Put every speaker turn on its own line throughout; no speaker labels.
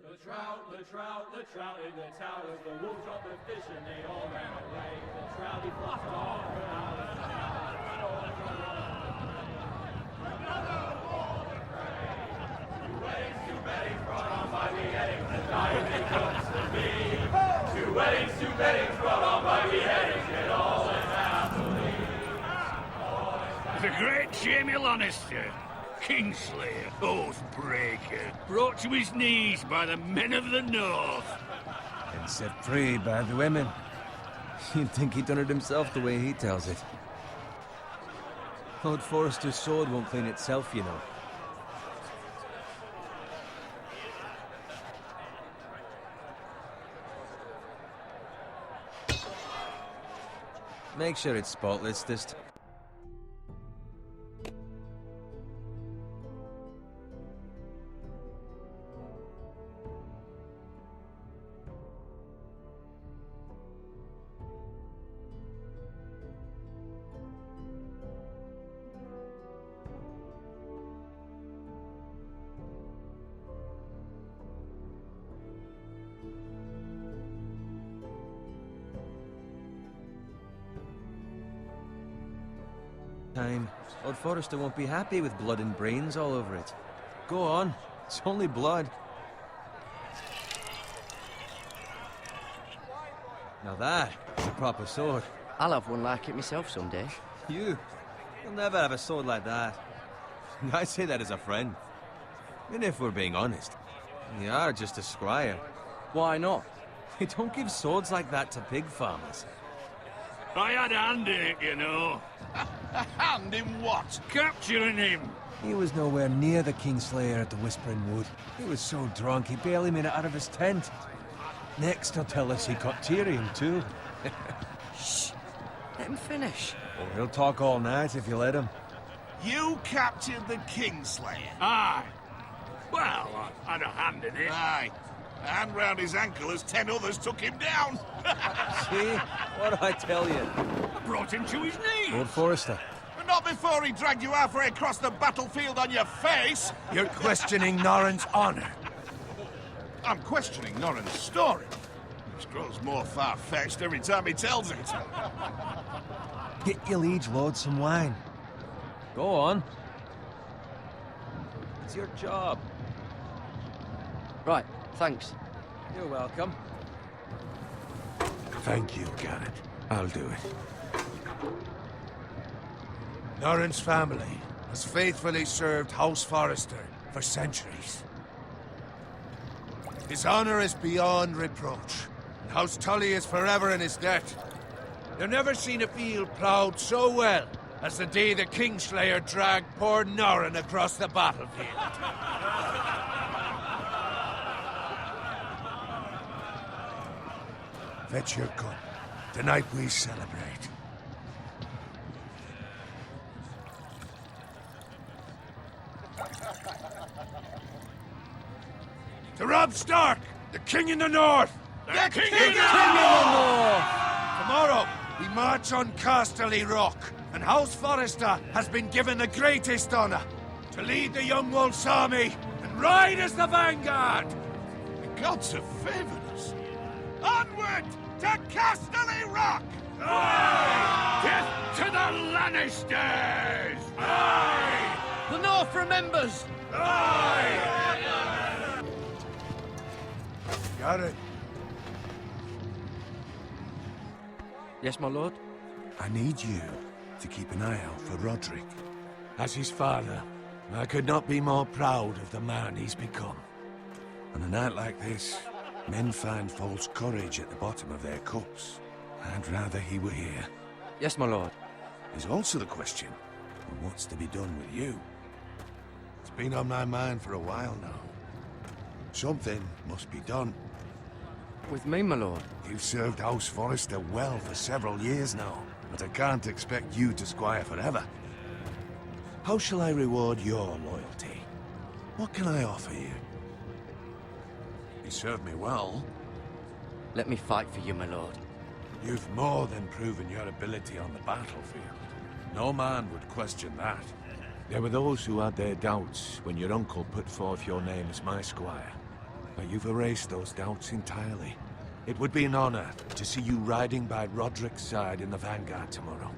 The trout in the towers, the wolves dropped the fish and they all ran away. The trout, he flopped off without a Two weddings brought on by beheadings, and dying it comes to me. Two weddings brought on by beheadings, get all in happily.
The great Jamie Lannister, Kingslayer, Oathbreaker, brought to his knees by the men of the North.
And set free by the women. You'd think he'd done it himself the way he tells it. Lord Forrester's sword won't clean itself, you know. Make sure it's spotless this time. Lord Forrester won't be happy with blood and brains all over it. Go on, it's only blood. Now that is a proper sword.
I'll have one like it myself someday.
You'll never have a sword like that. I say that as a friend. And if we're being honest, you are just a squire.
Why not?
They don't give swords like that to pig farmers.
I had a hand in it, you know.
A hand in what?
Capturing him.
He was nowhere near the Kingslayer at the Whispering Wood. He was so drunk he barely made it out of his tent. Next he'll tell us he caught Tyrion too.
Shh! Let him finish.
Oh, he'll talk all night if you let him.
You captured the Kingslayer?
Aye. Well, I had a hand in it.
Aye. A hand round his ankle as 10 others took him down.
See? What'd I tell you?
Brought him to his knees.
Lord Forrester.
But not before he dragged you halfway across the battlefield on your face.
You're questioning Norrin's honor.
I'm questioning Norrin's story, which grows more far-fetched every time he tells it.
Get your liege lord some wine. Go on. It's your job.
Right, thanks.
You're welcome.
Thank you, Garrett. I'll do it. Norrin's family has faithfully served House Forrester for centuries. His honor is beyond reproach, and House Tully is forever in his debt. They've never seen a field ploughed so well as the day the Kingslayer dragged poor Norrin across the battlefield. Fetch your cup. Tonight we celebrate. To Robb Stark, the King in the North!
The King
in the North! Tomorrow, we march on Casterly Rock, and House Forrester has been given the greatest honor to lead the Young Wolf's army and ride as the vanguard!
The gods have favored us. Onward to Casterly Rock!
Aye! Death to the Lannisters!
Aye!
The North remembers!
Aye!
Garrett,
Yes, my lord?
I need you to keep an eye out for Roderick. As his father, I could not be more proud of the man he's become. On a night like this, men find false courage at the bottom of their cups. I'd rather he were here.
Yes, my lord.
There's also the question of what's to be done with you. It's been on my mind for a while now. Something must be done.
With me, my lord?
You've served House Forrester well for several years now, but I can't expect you to squire forever. How shall I reward your loyalty? What can I offer you? You served me well.
Let me fight for you, my lord.
You've more than proven your ability on the battlefield. No man would question that. There were those who had their doubts when your uncle put forth your name as my squire. But you've erased those doubts entirely. It would be an honor to see you riding by Roderick's side in the vanguard tomorrow.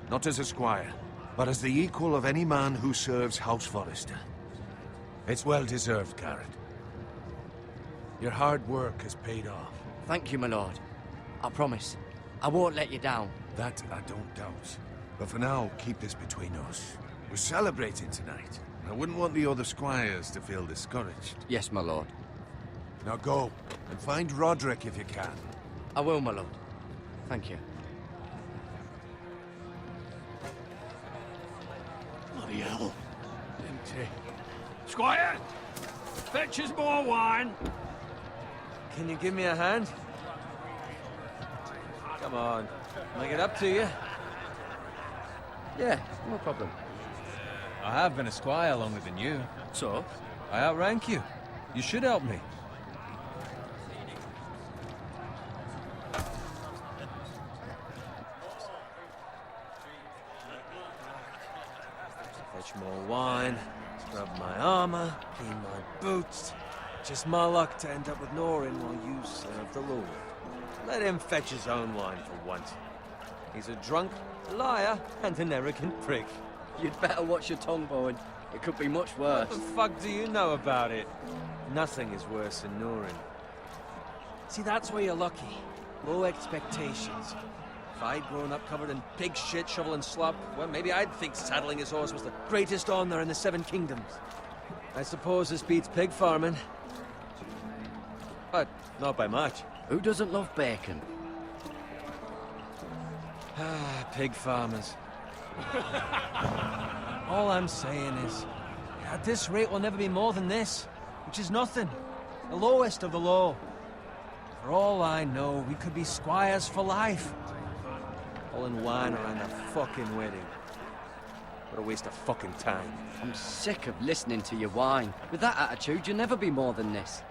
Not as a squire, but as the equal of any man who serves House Forrester. It's well deserved, Garrett. Your hard work has paid off.
Thank you, my lord. I promise. I won't let you down.
That I don't doubt. But for now, keep this between us. We're celebrating tonight. I wouldn't want the other squires to feel discouraged.
Yes, my lord.
Now go, and find Roderick if you can.
I will, my lord. Thank you.
Bloody hell. Empty. Squire! Fetch us more wine!
Can you give me a hand? Come on. Make it up to you.
Yeah, no problem.
I have been a squire longer than you.
So?
I outrank you. You should help me. Fetch more wine, scrub my armor, clean my boots. Just my luck to end up with Norin while you serve the Lord. Let him fetch his own wine for once. He's a drunk, a liar, and an arrogant prick.
You'd better watch your tongue, Bowen. It could be much worse.
What the fuck do you know about it? Nothing is worse than Norin. See, that's where you're lucky. Low expectations. If I'd grown up covered in pig shit, shovel and slop, well, maybe I'd think saddling his horse was the greatest honor in the Seven Kingdoms. I suppose this beats pig farming. But not by much.
Who doesn't love bacon?
Ah, pig farmers. All I'm saying is, at this rate we'll never be more than this, which is nothing. The lowest of the low. For all I know, we could be squires for life. Pulling wine around a fucking wedding. What a waste of fucking time.
I'm sick of listening to your whine. With that attitude, you'll never be more than this.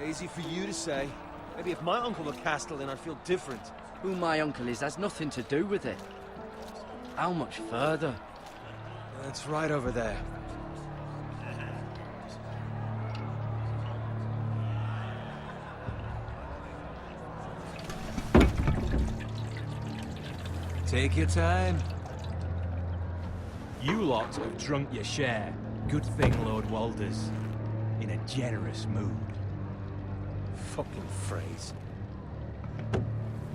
Easy for you to say. Maybe if my uncle were Castellan, I'd feel different.
Who my uncle is has nothing to do with it. How much further?
It's right over there. Take your time.
You lot have drunk your share. Good thing Lord Walder's in a generous mood.
Fucking phrase.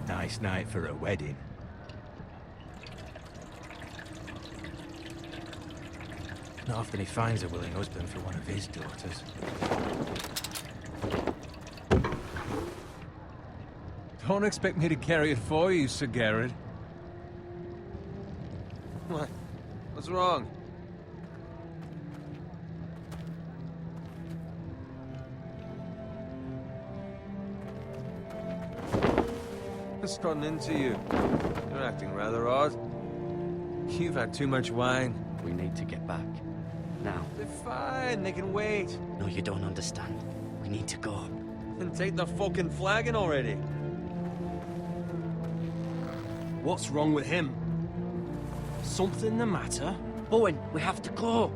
Nice night for a wedding. Not often he finds a willing husband for one of his daughters.
Don't expect me to carry it for you, Sir Garrett. What? What's wrong? What's gotten into you? You're acting rather odd. You've had too much wine.
We need to get back. Now.
They're fine, they can wait.
No, you don't understand. We need to go.
Then take the fucking flagon already.
What's wrong with him? Something the matter?
Bowen, we have to go.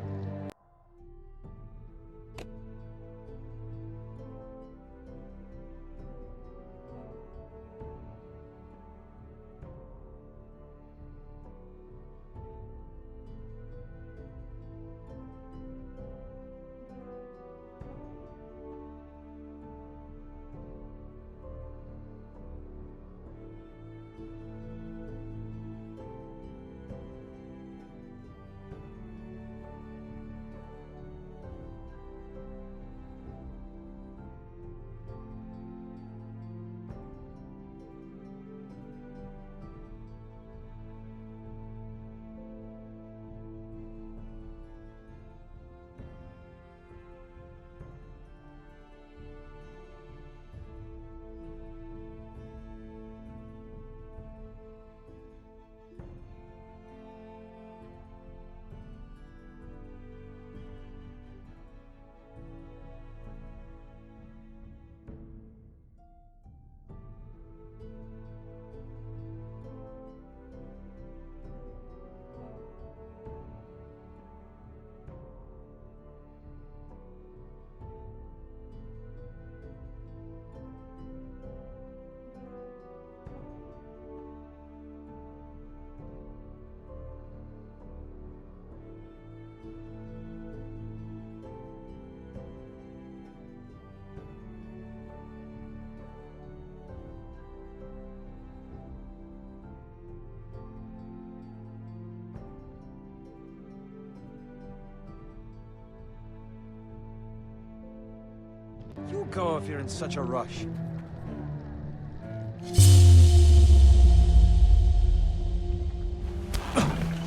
You go if you're in such a rush.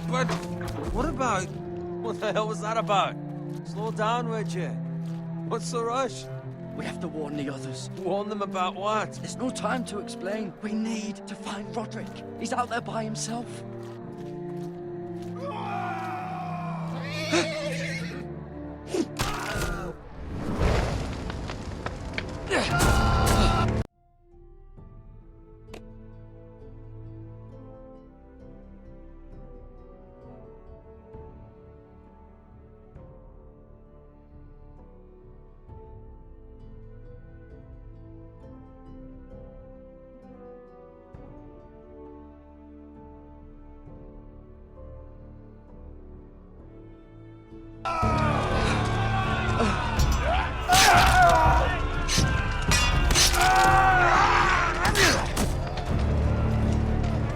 But what about... What the hell was that about? Slow down, would you? What's the rush?
We have to warn the others.
Warn them about what?
There's no time to explain. We need to find Roderick. He's out there by himself.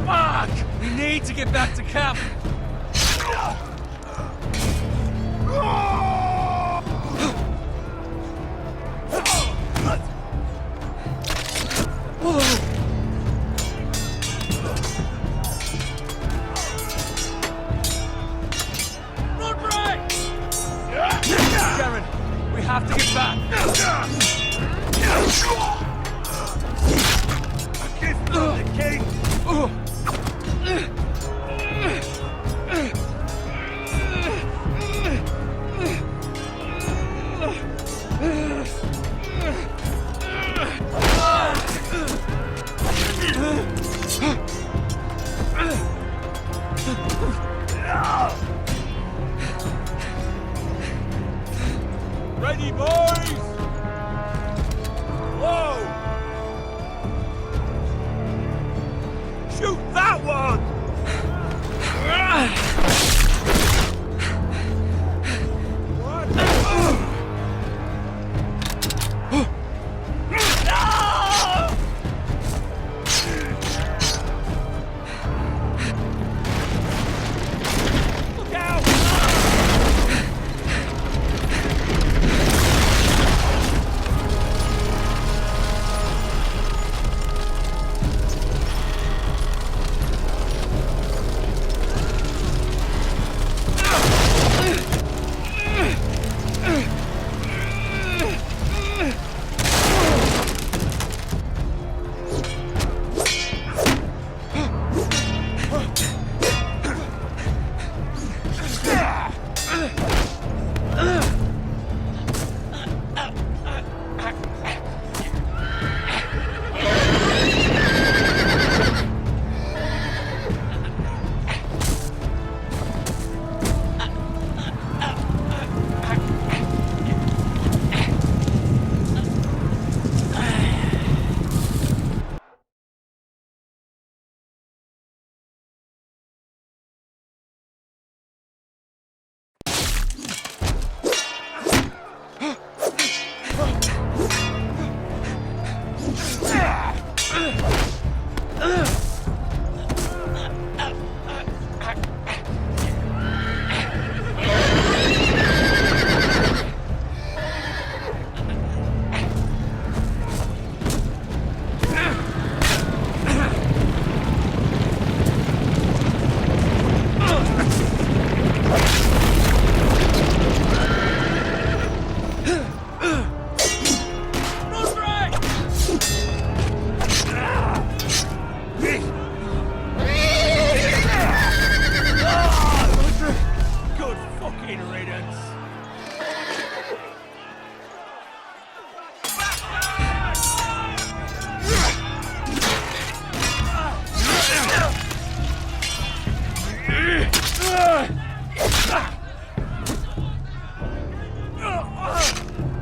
Fuck! We need to get back to camp! Garen, we have to get back!
A gift from the king!
Ready, boys! Whoa! Shoot that one! Look out!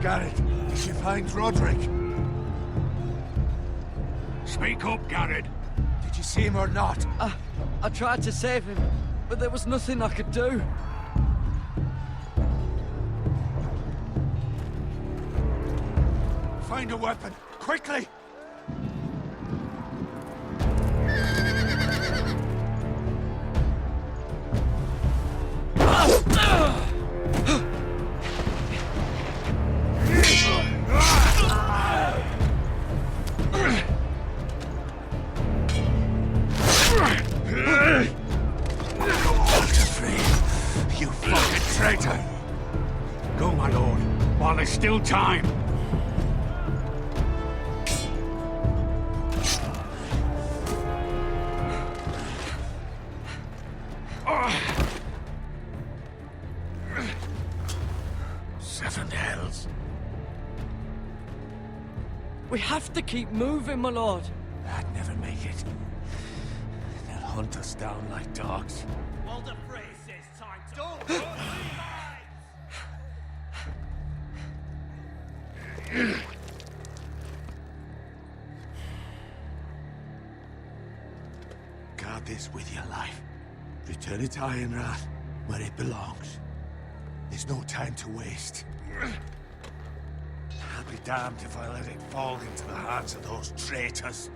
Garrett, did you find Roderick?
Speak up, Garrett.
Did you see him or not?
I tried to save him, but there was nothing I could do.
Find a weapon, quickly! traitor! Go, my lord,
While there's still time.
Seven hells.
We have to keep moving, my lord.
I'd never make it. They'll hunt us down like dogs.
Walder Frey says time to... Don't
Guard this with your life. Return it to Ironrath, where it belongs. There's no time to waste. I'll be damned if I let it fall into the hands of those traitors.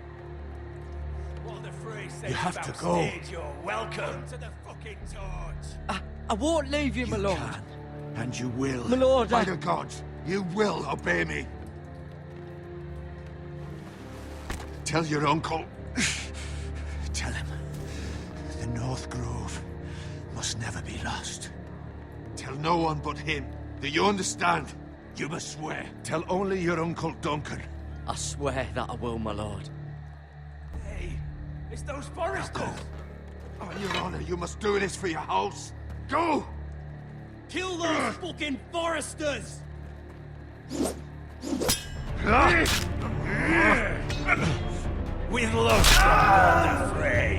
Walder Frey says
You have to
about
go.
stage, you're welcome to the fucking torch.
I won't leave you, my
You
lord.
can, and you will.
My lord,
By the gods, you will obey me. Tell your uncle. Tell him. The North Grove must never be lost. Tell no one but him. Do you understand? You must swear. Tell only your Uncle Duncan.
I swear that I will, my lord.
Hey, it's those foresters.
Go. On your honor, you must do this for your house. Go!
Kill those fucking foresters!
We've lost Walder Frey.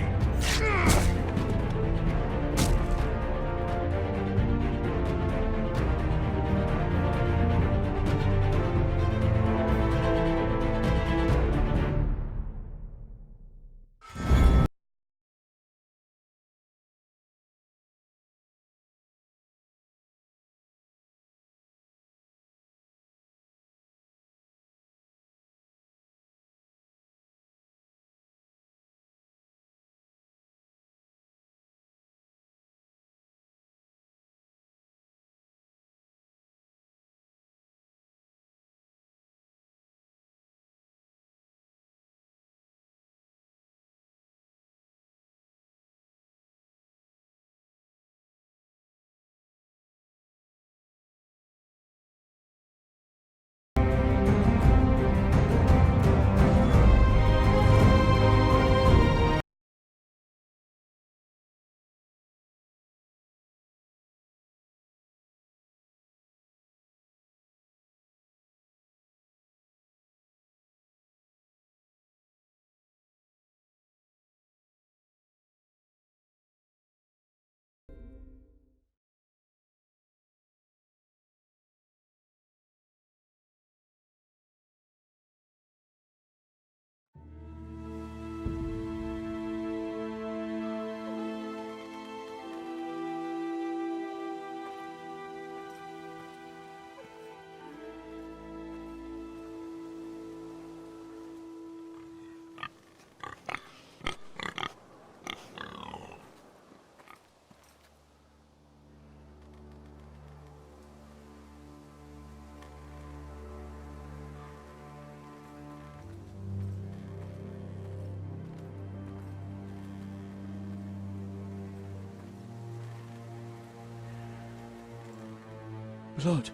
Blood.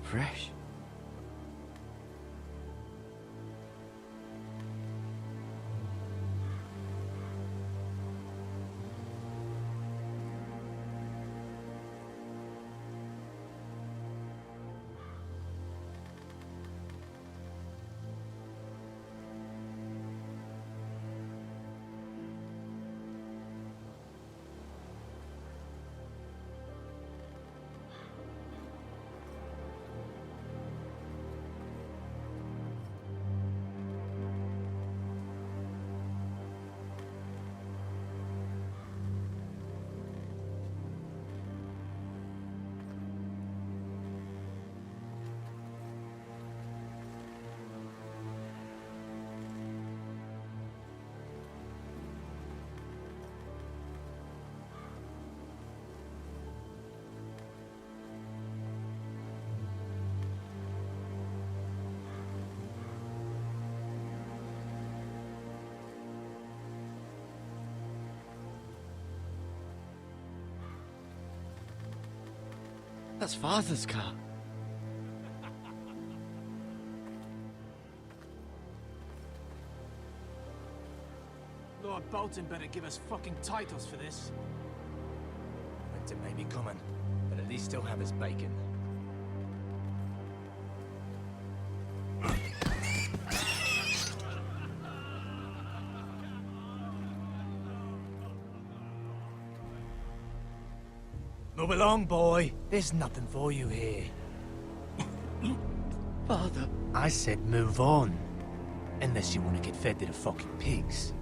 Fresh. That's Father's car.
Lord Bolton better give us fucking titles for this. Winter may be coming, but at least he'll have his bacon. Move along, boy. There's nothing for you here.
Father.
I said move on. Unless you want to get fed to the fucking pigs.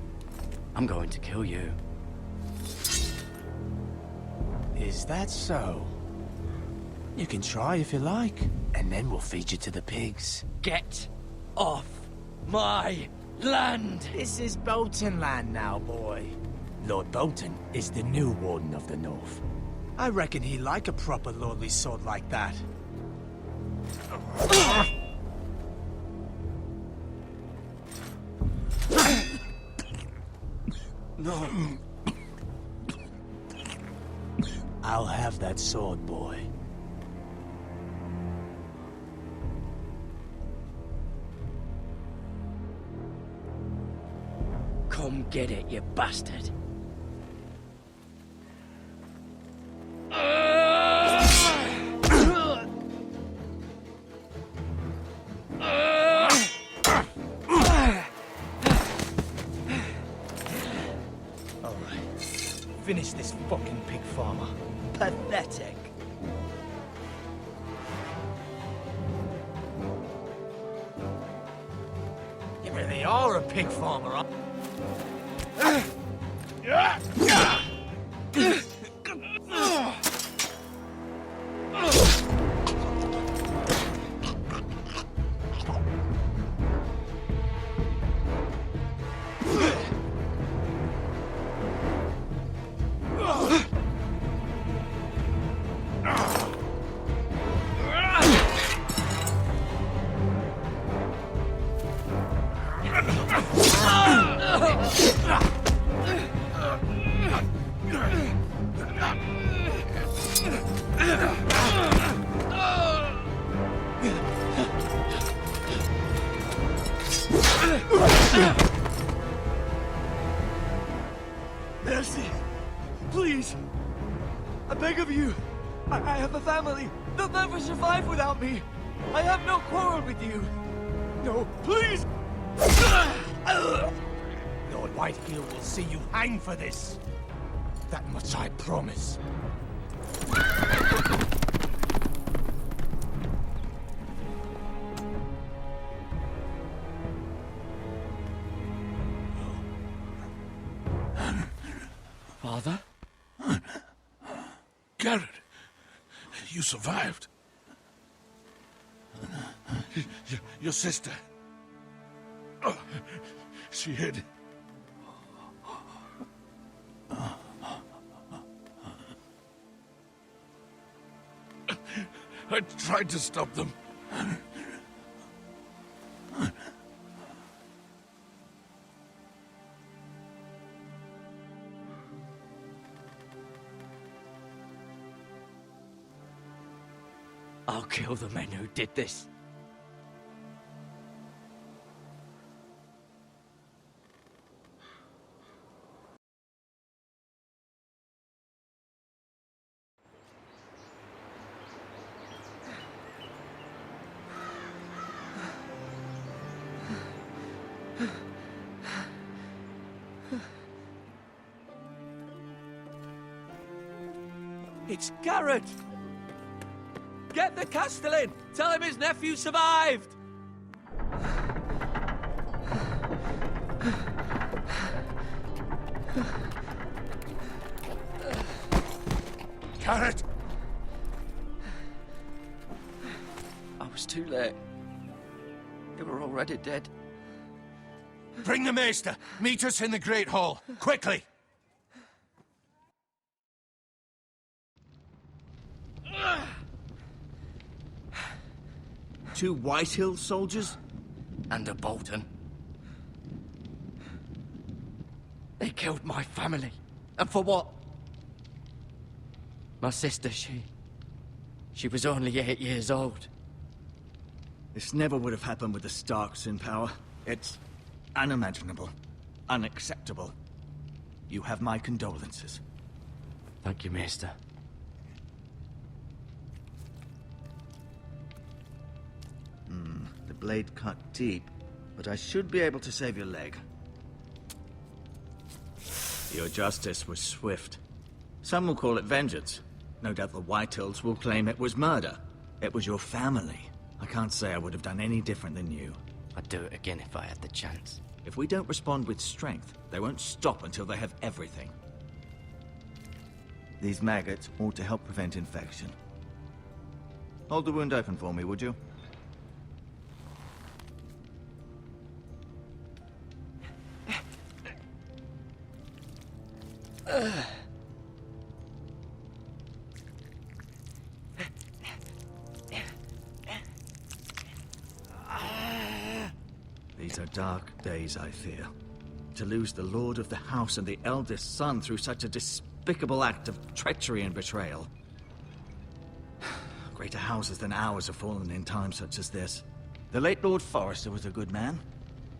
I'm going to kill you.
Is that so? You can try if you like, and then we'll feed you to the pigs.
Get off my land!
This is Bolton land now, boy. Lord Bolton is the new Warden of the North. I reckon he like a proper lordly sword like that.
No.
I'll have that sword, boy.
Come get it, you bastard.
Finish this fucking pig farmer.
Pathetic.
You really are a pig farmer, huh?
Mercy! Please! I beg of you! I have a family! They'll never survive without me! I have no quarrel with you! No, please!
Lord Whitefield will see you hang for this. That much I promise.
Father?
Garrett, you survived. Your sister. Oh, she hid. I tried to stop them.
I'll kill the men who did this.
It's Garrett! Get the Castellan! Tell him his nephew survived!
Garrett!
I was too late. They were already dead.
Bring the Maester! Meet us in the Great Hall! Quickly!
Two Whitehill soldiers?
And a Bolton. They killed my family. And for what? My sister, she She was only 8 years old.
This never would have happened with the Starks in power. It's unimaginable. Unacceptable. You have my condolences.
Thank you, Maester.
The blade cut deep, but I should be able to save your leg. Your justice was swift. Some will call it vengeance. No doubt the Whitehills will claim it was murder. It was your family. I can't say I would have done any different than you.
I'd do it again if I had the chance.
If we don't respond with strength, they won't stop until they have everything. These maggots ought to help prevent infection. Hold the wound open for me, would you? These are dark days, I fear. To lose the lord of the house and the eldest son through such a despicable act of treachery and betrayal. Greater houses than ours have fallen in times such as this. The late Lord Forrester was a good man.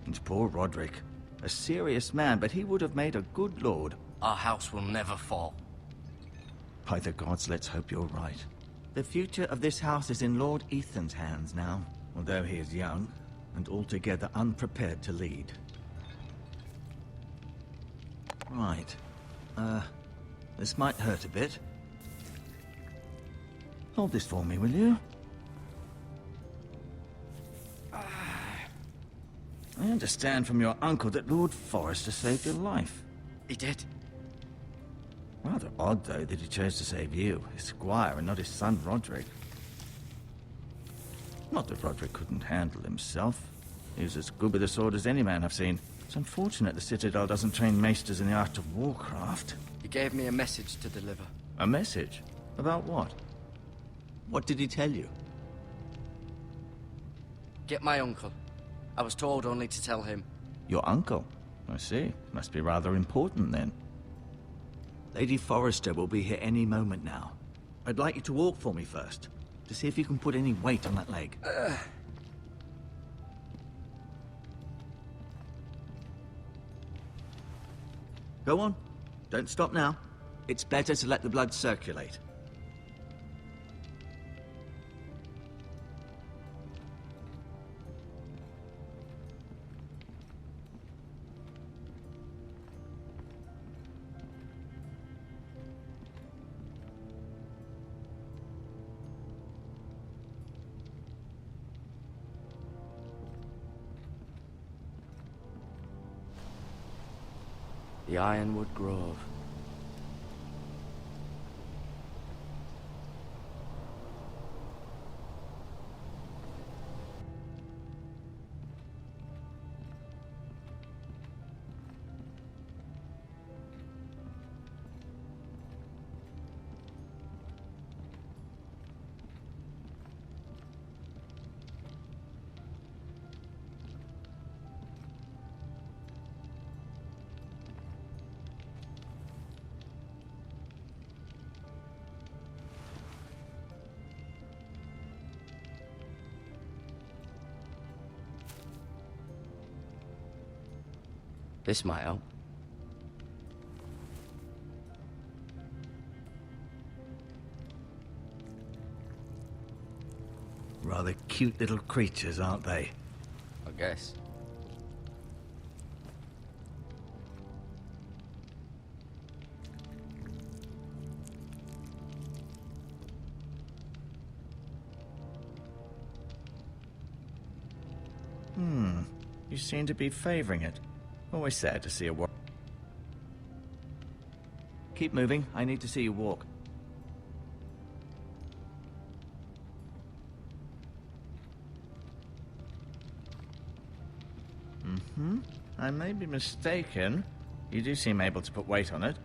And poor Roderick. A serious man, but he would have made a good lord.
Our house will never fall.
By the gods, let's hope you're right. The future of this house is in Lord Ethan's hands now, although he is young and altogether unprepared to lead. Right. This might hurt a bit. Hold this for me, will you? I understand from your uncle that Lord Forrester saved your life.
He did.
Rather odd, though, that he chose to save you, his squire, and not his son Roderick. Not that Roderick couldn't handle himself. He was as good with a sword as any man I've seen. It's unfortunate the Citadel doesn't train maesters in the art of warcraft.
He gave me a message to deliver.
A message? About what? What did he tell you?
Get my uncle. I was told only to tell him.
Your uncle? I see. Must be rather important, then. Lady Forrester will be here any moment now. I'd like you to walk for me first, to see if you can put any weight on that leg. Go on. Don't stop now. It's better to let the blood circulate.
The Ironwood Grove. This might help.
Rather cute little creatures, aren't they?
I guess.
You seem to be favoring it. Always sad to see a war. Keep moving. I need to see you walk. I may be mistaken. You do seem able to put weight on it.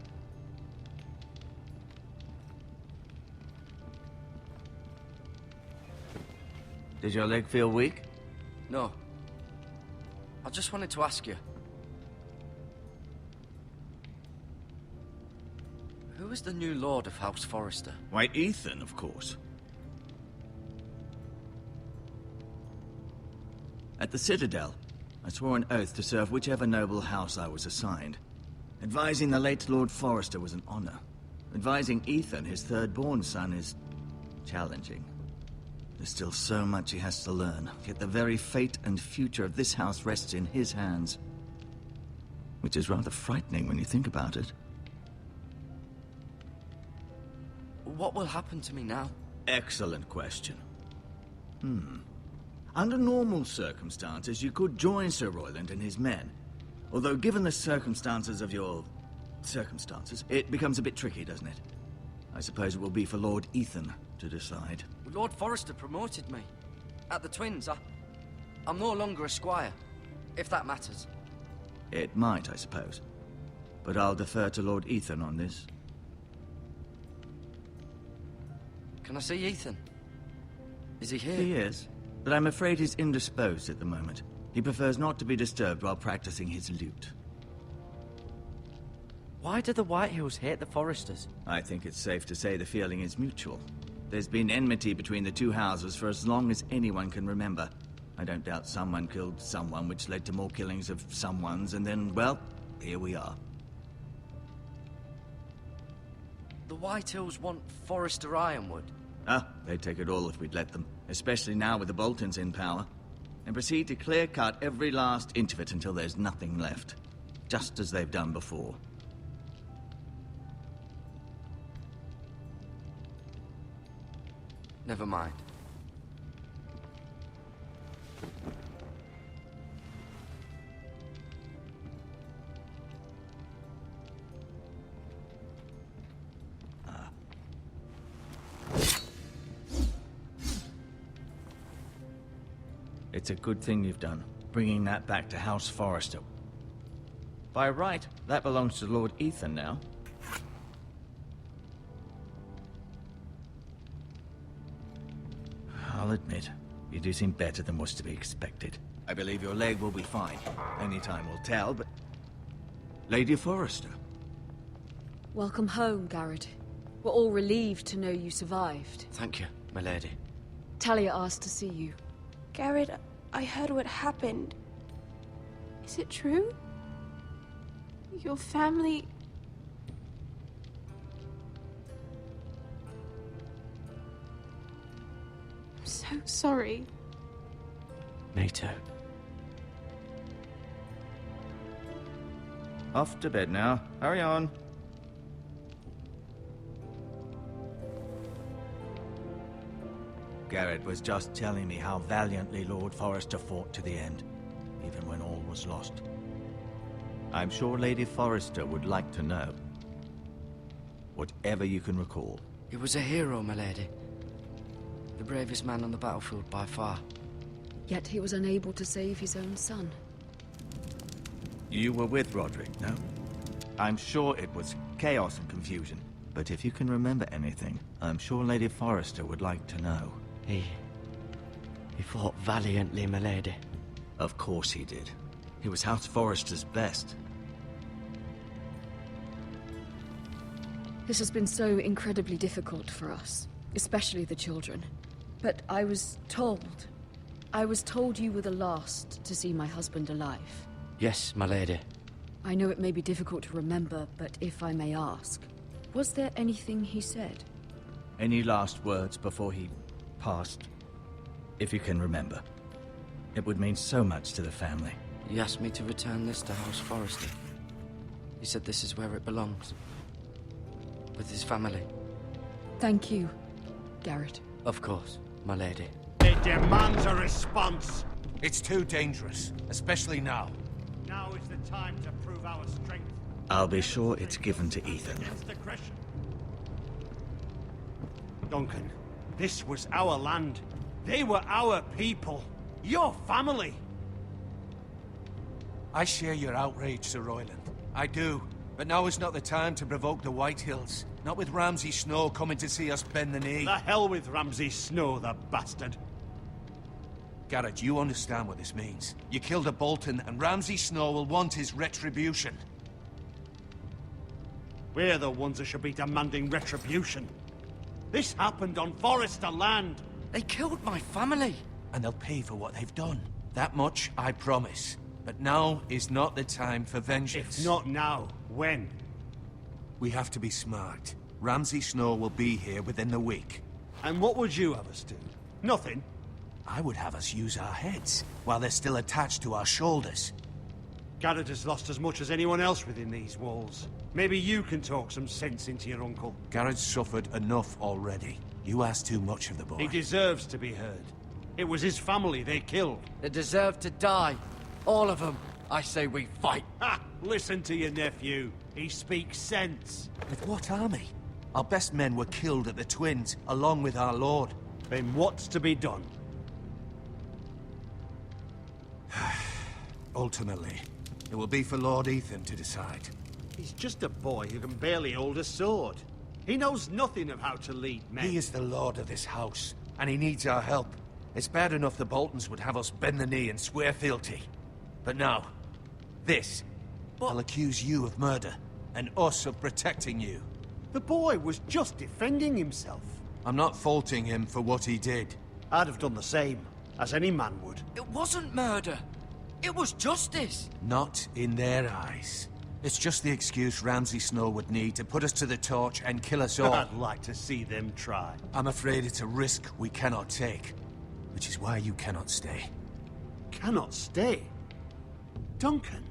Did your leg feel weak?
No. I just wanted to ask you. Who is the new Lord of House Forrester?
Why, Ethan, of course. At the Citadel, I swore an oath to serve whichever noble house I was assigned. Advising the late Lord Forrester was an honor. Advising Ethan, his third-born son, is challenging. There's still so much he has to learn, yet the very fate and future of this house rests in his hands. Which is rather frightening when you think about it.
What will happen to me now?
Excellent question. Under normal circumstances, you could join Sir Royland and his men. Although, given the circumstances of your... circumstances, it becomes a bit tricky, doesn't it? I suppose it will be for Lord Ethan to decide.
Lord Forrester promoted me. At the Twins, I'm no longer a squire, if that matters.
It might, I suppose. But I'll defer to Lord Ethan on this.
Can I see Ethan? Is he here?
He is, but I'm afraid he's indisposed at the moment. He prefers not to be disturbed while practicing his lute.
Why do the Whitehills hate the Forresters?
I think it's safe to say the feeling is mutual. There's been enmity between the two houses for as long as anyone can remember. I don't doubt someone killed someone, which led to more killings of someones, and then, well, here we are.
The Whitehills want Forrester Ironwood.
They'd take it all if we'd let them, especially now with the Boltons in power. And proceed to clear-cut every last inch of it until there's nothing left. Just as they've done before.
Never mind.
It's a good thing you've done, bringing that back to House Forrester. By right, that belongs to Lord Ethan now. I'll admit, you do seem better than was to be expected. I believe your leg will be fine. Only time will tell, but... Lady Forrester.
Welcome home, Garrett. We're all relieved to know you survived.
Thank you, my lady.
Talia asked to see you.
Garrett, I heard what happened. Is it true? Your family... I'm so sorry.
Me too.
Off to bed now. Hurry on. Garrett was just telling me how valiantly Lord Forrester fought to the end, even when all was lost. I'm sure Lady Forrester would like to know. Whatever you can recall.
He was a hero, my lady. The bravest man on the battlefield by far.
Yet he was unable to save his own son.
You were with Roderick, no? I'm sure it was chaos and confusion. But if you can remember anything, I'm sure Lady Forrester would like to know.
He fought valiantly, my lady.
Of course he did. He was House Forrester's best.
This has been so incredibly difficult for us, especially the children. But I was told you were the last to see my husband alive.
Yes, my lady.
I know it may be difficult to remember, but if I may ask, was there anything he said?
Any last words before he passed? If you can remember. It would mean so much to the family.
He asked me to return this to House Forrester. He said this is where it belongs. With his family.
Thank you, Garrett.
Of course, my lady.
It demands a response.
It's too dangerous, especially now.
Now is the time to prove our strength.
I'll be sure it's given to Ethan.
Against aggression. Duncan, this was our land. They were our people. Your family.
I share your outrage, Sir Royland. I do. But now is not the time to provoke the Whitehills. Not with Ramsay Snow coming to see us bend the knee.
The hell with Ramsay Snow, the bastard.
Garrett, you understand what this means. You killed a Bolton, and Ramsay Snow will want his retribution.
We're the ones that should be demanding retribution. This happened on Forrester land.
They killed my family.
And they'll pay for what they've done. That much I promise. But now is not the time for vengeance.
If not now, when?
We have to be smart. Ramsay Snow will be here within the week.
And what would you have us do? Nothing?
I would have us use our heads, while they're still attached to our shoulders.
Garrett has lost as much as anyone else within these walls. Maybe you can talk some sense into your uncle.
Garrett's suffered enough already. You ask too much of the boy.
He deserves to be heard. It was his family they killed.
They deserve to die. All of them. I say we fight.
Ha! Listen to your nephew. He speaks sense.
With what army? Our best men were killed at the Twins, along with our lord.
Then what's to be done?
Ultimately, it will be for Lord Ethan to decide.
He's just a boy who can barely hold a sword. He knows nothing of how to lead men.
He is the lord of this house, and he needs our help. It's bad enough the Boltons would have us bend the knee and swear fealty. But now, this. I'll accuse you of murder, and us of protecting you.
The boy was just defending himself.
I'm not faulting him for what he did.
I'd have done the same, as any man would.
It wasn't murder. It was justice.
Not in their eyes. It's just the excuse Ramsay Snow would need to put us to the torch and kill us all.
I'd like to see them try.
I'm afraid it's a risk we cannot take, which is why you cannot stay.
Cannot stay? Duncan,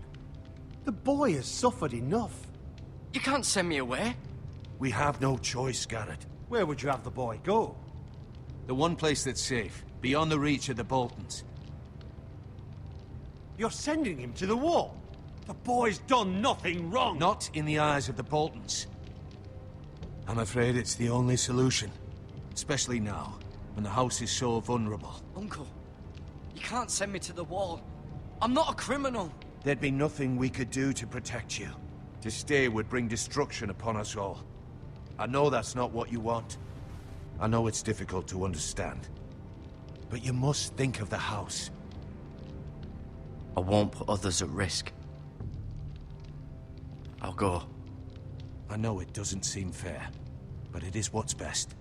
the boy has suffered enough.
You can't send me away.
We have no choice, Garrett.
Where would you have the boy go?
The one place that's safe, beyond the reach of the Boltons.
You're sending him to the wall? The boy's done nothing wrong!
Not in the eyes of the Boltons. I'm afraid it's the only solution. Especially now, when the house is so vulnerable.
Uncle, you can't send me to the wall. I'm not a criminal.
There'd be nothing we could do to protect you. To stay would bring destruction upon us all. I know that's not what you want. I know it's difficult to understand. But you must think of the house.
I won't put others at risk. I'll go.
I know it doesn't seem fair, but it is what's best.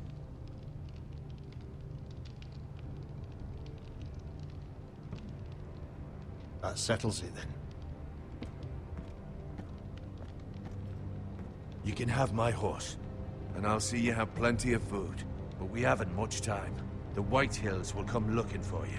That settles it, then.
You can have my horse, and I'll see you have plenty of food. But we haven't much time. The White Hills will come looking for you.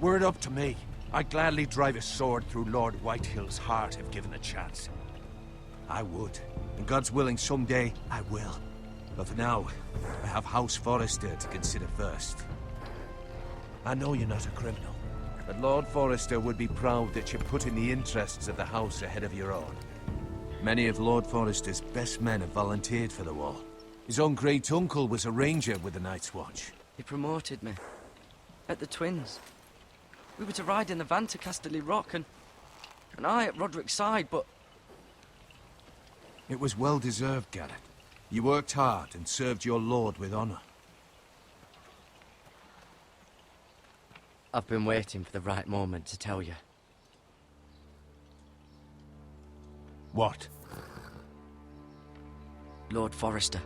Were it up to me, I'd gladly drive a sword through Lord Whitehill's heart if given a chance. I would. And God's willing, someday, I will. But for now, I have House Forrester to consider first. I know you're not a criminal, but Lord Forrester would be proud that you're putting the interests of the house ahead of your own. Many of Lord Forrester's best men have volunteered for the wall. His own great-uncle was a ranger with the Night's Watch.
He promoted me. At the Twins. We were to ride in the van to Casterly Rock, and I at Roderick's side, but...
It was well-deserved, Garrett. You worked hard and served your lord with honor.
I've been waiting for the right moment to tell you.
What?
Lord Forrester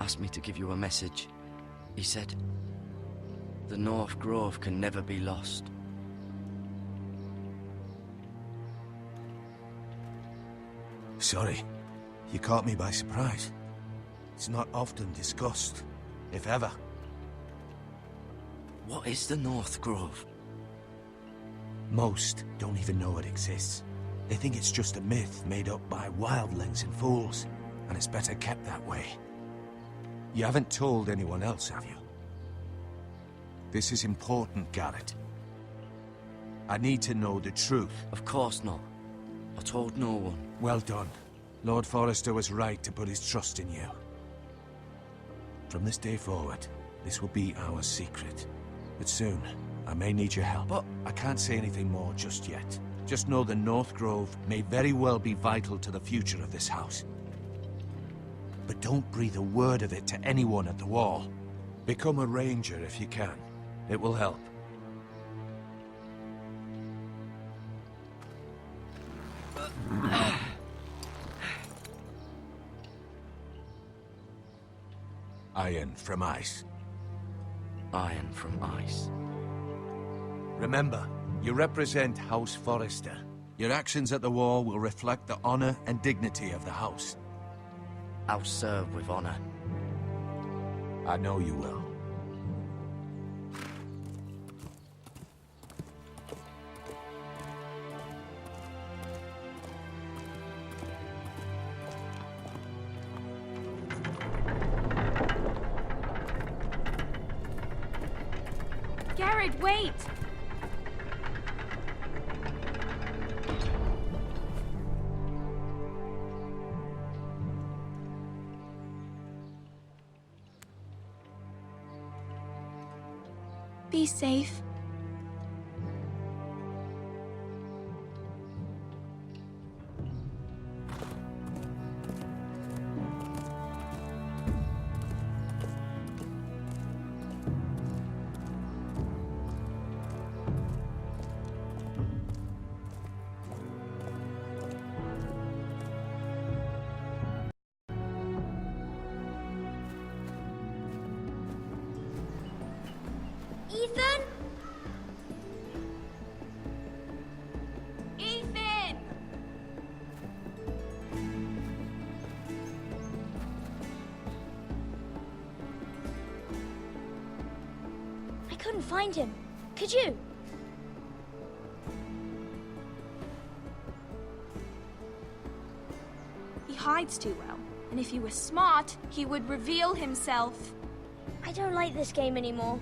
asked me to give you a message. He said, the North Grove can never be lost.
Sorry. You caught me by surprise. It's not often discussed, if ever.
What is the North Grove?
Most don't even know it exists. They think it's just a myth made up by wildlings and fools, and it's better kept that way. You haven't told anyone else, have you? This is important, Garrett. I need to know the truth.
Of course not. I told no one.
Well done. Lord Forrester was right to put his trust in you. From this day forward, this will be our secret. But soon, I may need your help.
But
I can't say anything more just yet. Just know the North Grove may very well be vital to the future of this house. But don't breathe a word of it to anyone at the wall. Become a ranger if you can. It will help. Iron from ice.
Iron from ice.
Remember, you represent House Forrester. Your actions at the wall will reflect the honor and dignity of the house.
I'll serve with honor.
I know you will.
Garrett, wait! Be safe.
Ethan?
Ethan!
I couldn't find him. Could you?
He hides too well, and if he were smart, he would reveal himself.
I don't like this game anymore.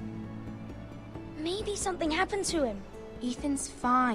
Maybe something happened to him.
Ethan's fine.